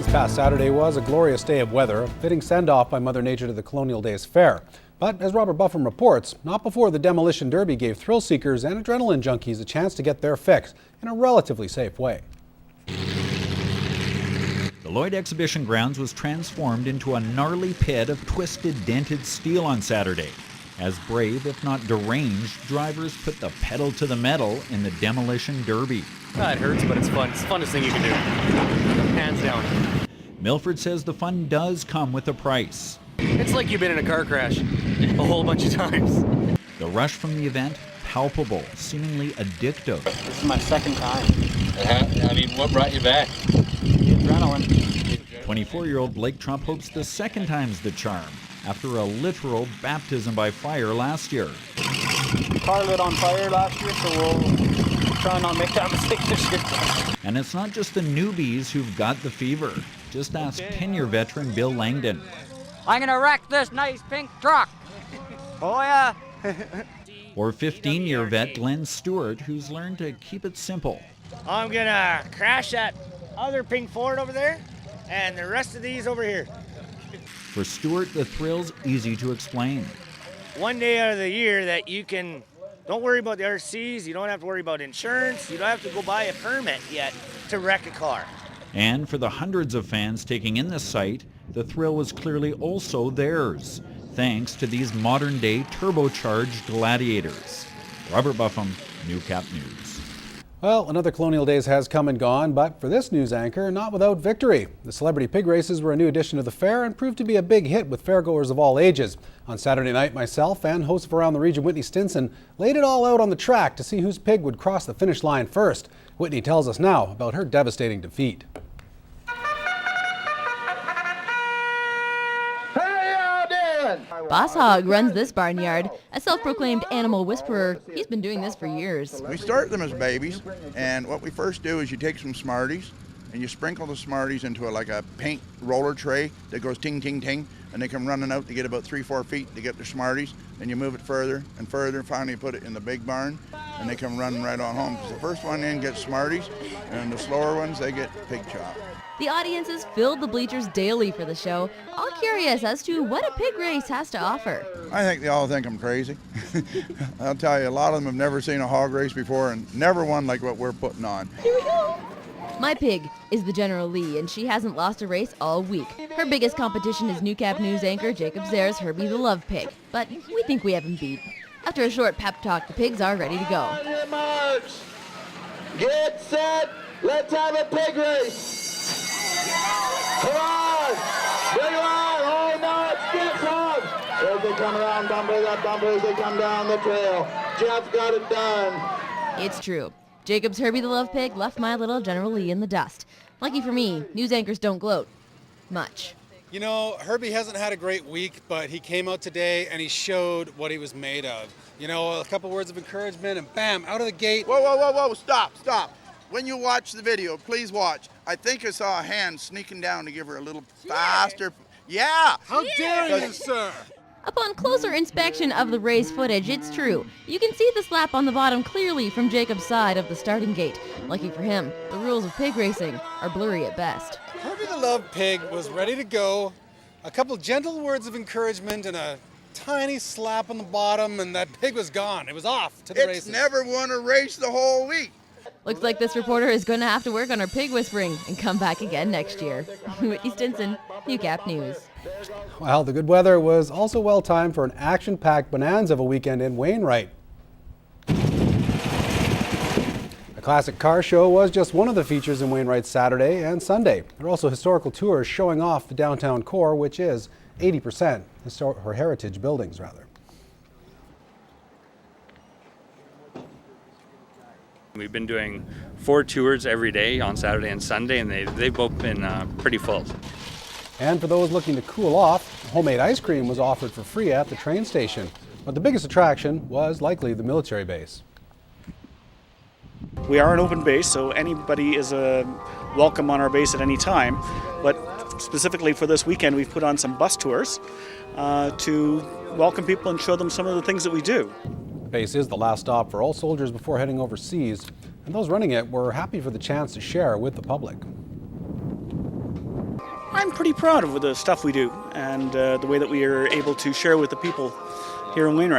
This past Saturday was a glorious day of weather, a fitting send-off by Mother Nature to the Colonial Days fair. But as Robert Buffum reports, not before the Demolition Derby gave thrill seekers and adrenaline junkies a chance to get their fix in a relatively safe way. The Lloyd Exhibition Grounds was transformed into a gnarly pit of twisted, dented steel on Saturday, as brave, if not deranged, drivers put the pedal to the metal in the Demolition Derby. It hurts, but it's fun. It's the funnest thing you can do. Hands down. Milford says the fun does come with a price. It's like you've been in a car crash a whole bunch of times. The rush from the event, palpable, seemingly addictive. This is my second time. I mean, what brought you back? The adrenaline. 24-year-old Blake Trump hopes the second time's the charm, after a literal baptism by fire last year. Car lit on fire last year, so we'll try not make that mistake this year. And it's not just the newbies who've got the fever. Just ask 10-year veteran Bill Langdon. I'm gonna wreck this nice pink truck. Oh yeah. Or 15-year vet Glenn Stewart, who's learned to keep it simple. I'm gonna crash that other pink Ford over there and the rest of these over here. For Stewart, the thrill's easy to explain. One day out of the year that you don't worry about the RCs, you don't have to worry about insurance, you don't have to go buy a permit yet to wreck a car. And for the hundreds of fans taking in the sight, the thrill was clearly also theirs, thanks to these modern-day turbocharged gladiators. Robert Buffum, Newcap News. Well, another Colonial Days has come and gone, but for this news anchor, not without victory. The Celbrity Pig races were a new addition to the fair and proved to be a big hit with fairgoers of all ages. On Saturday night, myself and host of Around the Region, Whitney Stinson, laid it all out on the track to see whose pig would cross the finish line first. Whitney tells us now about her devastating defeat. Boss Hog runs this barnyard. A self-proclaimed animal whisperer, he's been doing this for years. We start them as babies, and what we first do is you take some Smarties, and you sprinkle the Smarties into like a paint roller tray that goes ting, ting, ting, and they come running out to get about 3-4 feet to get their Smarties, and you move it further and further, and finally you put it in the big barn, and they come running right on home. Because the first one in gets Smarties, and the slower ones, they get pig chop. The audiences filled the bleachers daily for the show, all curious as to what a pig race has to offer. I think they all think I'm crazy. I'll tell you, a lot of them have never seen a hog race before and never won like what we're putting on. Here we go. My pig is the General Lee, and she hasn't lost a race all week. Her biggest competition is Newcap News anchor Jacob Zare's Herbie the Love Pig, but we think we have him beat. After a short pep talk, the pigs are ready to go. Get set, let's have a pig race. Come on! Bring it on! Oh no, it's Jeff's hog! As they come around bumpers up bumpers, they come down the trail. Jeff got it done. It's true. Jacob's Herbie the Love Pig left my little General Lee in the dust. Lucky for me, news anchors don't gloat much. You know, Herbie hasn't had a great week, but he came out today and he showed what he was made of. You know, a couple words of encouragement and bam, out of the gate. Whoa, whoa, whoa, whoa, stop. When you watch the video, please watch. I think I saw a hand sneaking down to give her a little faster. Yeah! How dare you, sir? Upon closer inspection of the race footage, it's true. You can see the slap on the bottom clearly from Jacob's side of the starting gate. Lucky for him, the rules of pig racing are blurry at best. Herbie the Love Pig was ready to go. A couple gentle words of encouragement and a tiny slap on the bottom, and that pig was gone. It was off to the races. It's never won a race the whole week. Looks like this reporter is going to have to work on her pig whispering and come back again next year. Whitney Stinson, Newcap News. Well, the good weather was also well timed for an action-packed bonanza of a weekend in Wainwright. A classic car show was just one of the features in Wainwright Saturday and Sunday. There are also historical tours showing off the downtown core, which is 80% or heritage buildings, rather. We've been doing 4 tours every day on Saturday and Sunday, and they've both been pretty full. And for those looking to cool off, homemade ice cream was offered for free at the train station. But the biggest attraction was likely the military base. We are an open base, so anybody is welcome on our base at any time. But specifically for this weekend, we've put on some bus tours to welcome people and show them some of the things that we do. The base is the last stop for all soldiers before heading overseas, and those running it were happy for the chance to share with the public. I'm pretty proud of the stuff we do and the way that we are able to share with the people here in Wainwright.